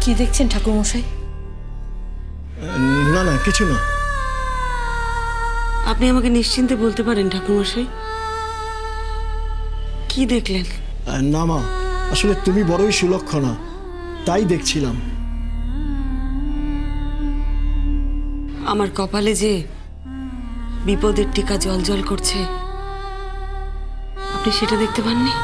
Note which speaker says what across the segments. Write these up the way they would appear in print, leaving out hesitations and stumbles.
Speaker 1: কি দেখছেন ঠাকুরমশাই?
Speaker 2: না না, কিছু না।
Speaker 3: আপনি আমাকে নিশ্চিন্তে বলতে পারেন ঠাকুরমশাই, কি দেখলেন?
Speaker 2: না মা, আসলে তুমি বড়ই সুলক্ষণা, তাই দেখছিলাম।
Speaker 3: আমার কপালে যে বিপদের টিকা জ্বলজ্বল করছে, আপনি সেটা দেখতে পাননি?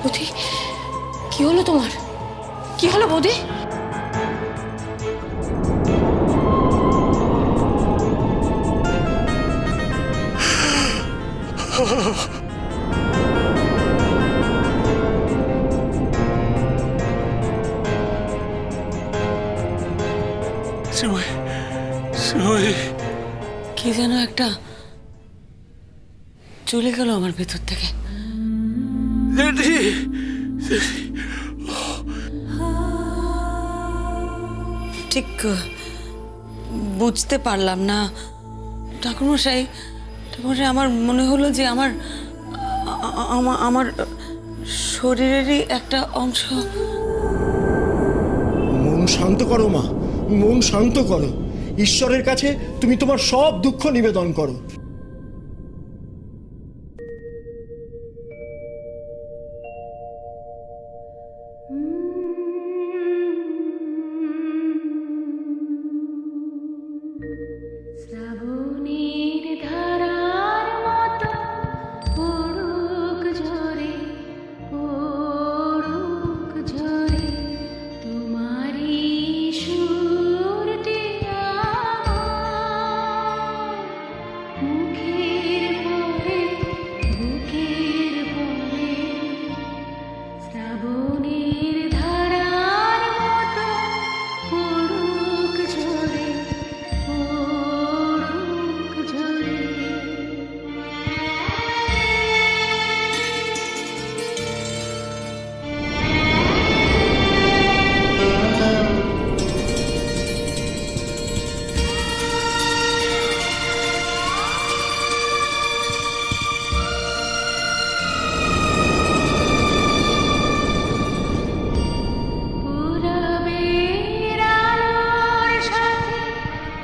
Speaker 1: বৌদি, কি হলো তোমার? কি হলো বৌদি?
Speaker 3: কি যেন একটা চলে গেল আমার ভেতর থেকে। ঠিক বুঝতে পারলাম না ঠাকুরমশাই। ঠাকুরমশাই, আমার মনে হলো যে আমার আমার শরীরেরই একটা অংশ।
Speaker 2: মন শান্ত করো মা, মন শান্ত করো। ঈশ্বরের কাছে তুমি তোমার সব দুঃখ নিবেদন করো।
Speaker 4: শ্রাবণের ধারার মতো পড়ুক ঝরে, পড়ুক ঝরে তোমারই সুরটি আমার মুখের পরে, বুকের পরে। শ্রাবণের ধারার মতো পড়ুক ঝরে, পড়ুক ঝরে। পুরবের আলোর সাথে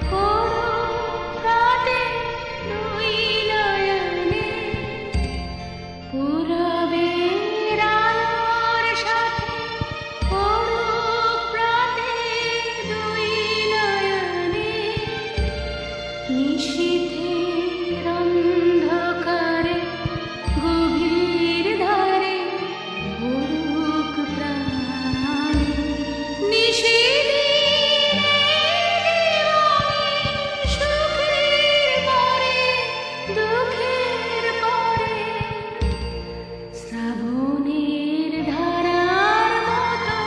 Speaker 4: পড়ুক রাতে দুই নয়নে, পুরবের আলোর সাথে পড়ুক রাতে দুই নয়নে। নিশীথের অন্ধকারে গভীর ধারে পড়ুক প্রাণে। নিশীথের সুখের পরে, দুঃখের পরে। শ্রাবণের ধারার মতো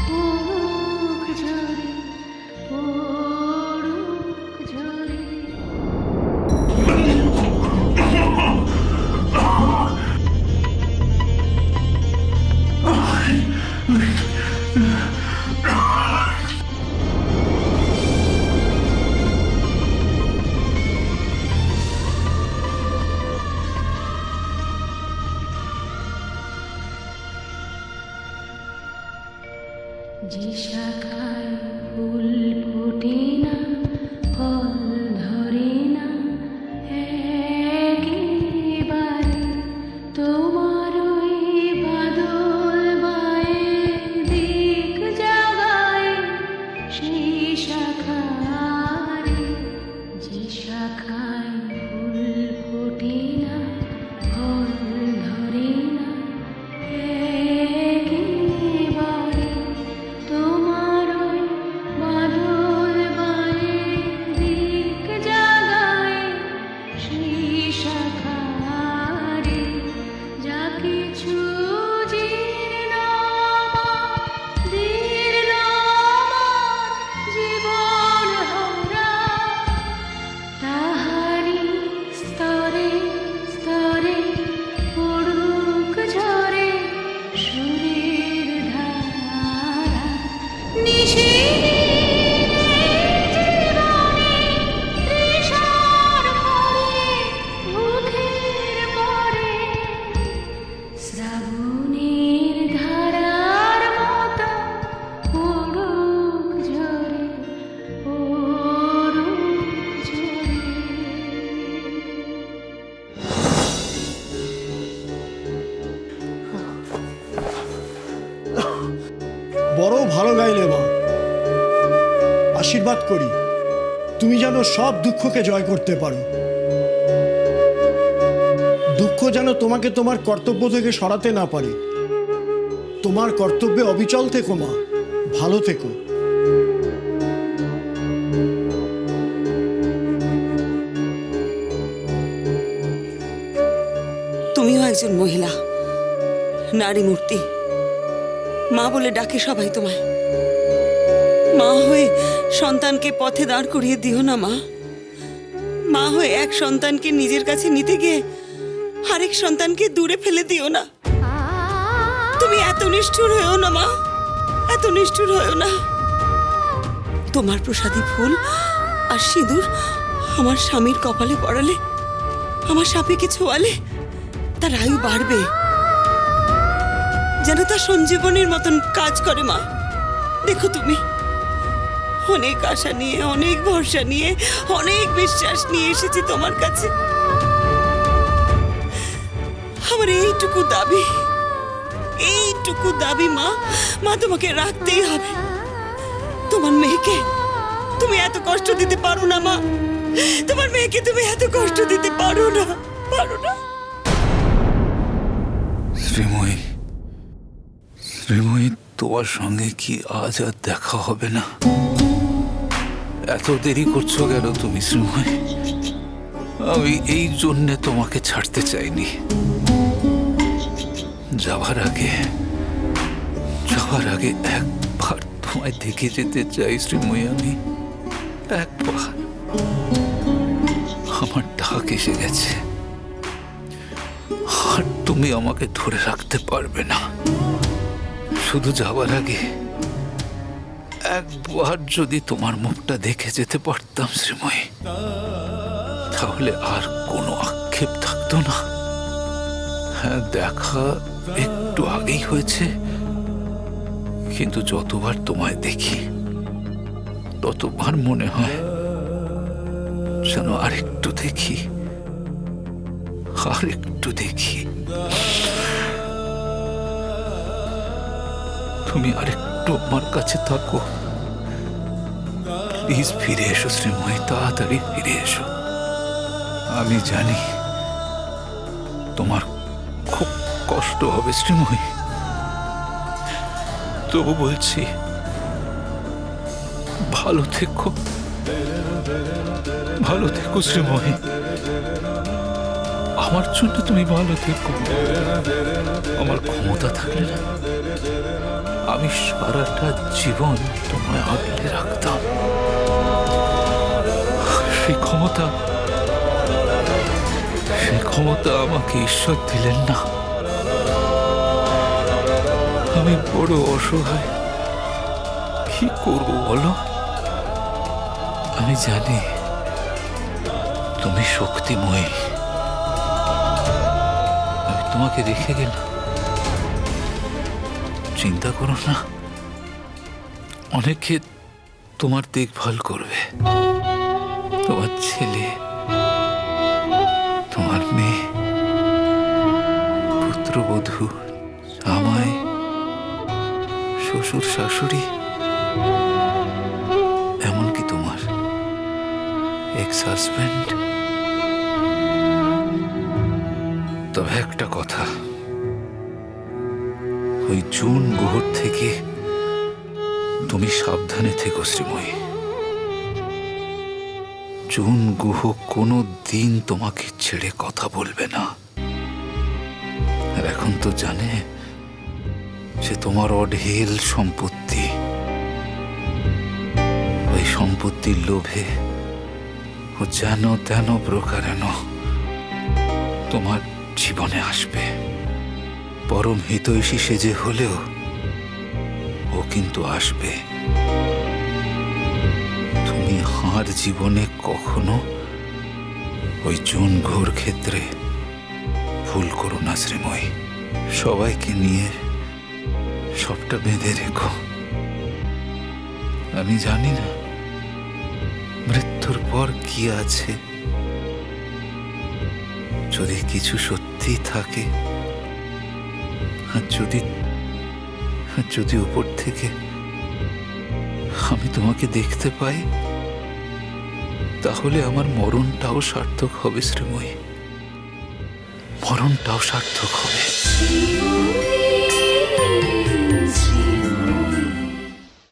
Speaker 4: পড়ুক ঝরে, পড়ুক ঝরে। যে শাখায় ফুল ফোটে না, ফল ধরে না, একেবারে তোমার ওই বাদল বায়ে দিক জাগায় সেই শাখারে। যে শাখায় ফুল ফোটে না, ফল ধরে না, একেবারে তোমার ওই বাদল বায়ে দিক
Speaker 2: ভালো গাইলে মা। আশীর্বাদ করি তুমি যেন সব দুঃখকে জয় করতে পারো। দুঃখ যেন তোমাকে তোমার কর্তব্য থেকে সরাতে না পারে। তোমার কর্তব্যে অবিচল থেকো মা, ভালো থেকো।
Speaker 3: তুমিও একজন মহিলা, নারী মূর্তি। মা বলে ডাকে সবাই তোমায়। মা হয়ে সন্তানকে পথে দাঁড় করিয়ে দিও না মা। মা হয়ে এক সন্তানকে নিজের কাছে নিতে গিয়ে আরেক সন্তানকে দূরে ফেলে দিও না। তুমি এত নিষ্ঠুর হয়েও না মা, এত নিষ্ঠুর হয়েও না। তোমার প্রসাদী ফুল আর সিঁদুর আমার স্বামীর কপালে পড়ালে, আমার স্বামীকে ছোঁয়ালে তার আয়ু বাড়বে, যেন তার সঞ্জীবনীর মতন কাজ করে মা। দেখো তুমি, অনেক আশা নিয়ে, অনেক ভরসা নিয়ে, অনেক বিশ্বাস নিয়ে এসেছি তোমার কাছে। আমার এইটুকু দাবি মা, মা তোমাকে রাখতেই হবে। তোমার মেয়েকে তুমি এত কষ্ট দিতে পারো না মা। তোমার মেয়েকে তুমি এত কষ্ট দিতে পারো না।
Speaker 5: শ্রীময়ী, শ্রীময়ী, তোমার সঙ্গে কি আজ আর দেখা হবে না? এত দেরি করছো কেন তুমি শ্রীময়ী? আমি এই জন্যে তোমাকে ছাড়তে চাইনি। যাবার আগে একবার তোমায় দেখে যেতে চাই শ্রীময়ী। আমি একবার, আমার ডাক এসে গেছে আর তুমি আমাকে ধরে রাখতে পারবে না। শুধু যাবার আগে একবার যদি তোমার মুখটা দেখে যেতে পারতাম শ্রীময়ী, তাহলে আর কোনো আক্ষেপ থাকতো না। হ্যাঁ, দেখা একটু আগেই হয়েছে, কিন্তু যতবার তোমায় দেখি ততবার মনে হয় যেন আরেকটু দেখি। তুমি আরেকটু আমার কাছে থাকো। প্লিজ ফিরে এসো শ্রীময়ী, তাড়াতাড়ি ফিরে এসো। আমি জানি তোমার খুব কষ্ট হবে শ্রীময়ী, তবু বলছি ভালো থেকো শ্রীময়ী। আমার জন্য তুমি ভালো থেকো। আমার ক্ষমতা থাকলে না, আমি সারাটা জীবন তোমায় আগলে রাখতাম। সেই ক্ষমতা আমাকে ঈশ্বর দিলেন না। আমি বড় অসহায়, কি করব বলো? আমি জানি তুমি শক্তিময়ী। আমি তোমাকে রেখে গেলাম, চিন্তা করো না। অনেকে তোমার দেখভাল করবে, তোমার ছেলে, তোমার মেয়ে, পুত্রবধূ, জামাই, শ্বশুর শাশুড়ি, এমনকি তোমার এক্স হাজব্যান্ড। তবে একটা কথা, ওই জুন গুহর থেকে তুমি সাবধানে থেকো শ্রীময়ী। জুন গুহ কোনো দিন তোমাকে ছেড়ে কথা বলবে না। আর এখন তো জানে যে তোমার অঢেল সম্পত্তি, ওই সম্পত্তির লোভে ও যেন তেন প্রকারেণ তোমার জীবনে আসবে। পরম হিতৈষী সেজে হলেও ও কিন্তু আসবে। তুমি আর জীবনে কখনো ওই জুন ঘোর ক্ষেত্রে ভুল করো না শ্রীময়ী। সবাইকে নিয়ে সবটা বেঁধে রেখো। আমি জানি না মৃত্যুর পর কি আছে। যদি কিছু সত্যি থাকে, আর যদি উপর থেকে আমি তোমাকে দেখতে পাই, তাহলে আমার মরণটাও সার্থক হবে শ্রীময়ী, মরণটাও সার্থক হবে।
Speaker 4: শিব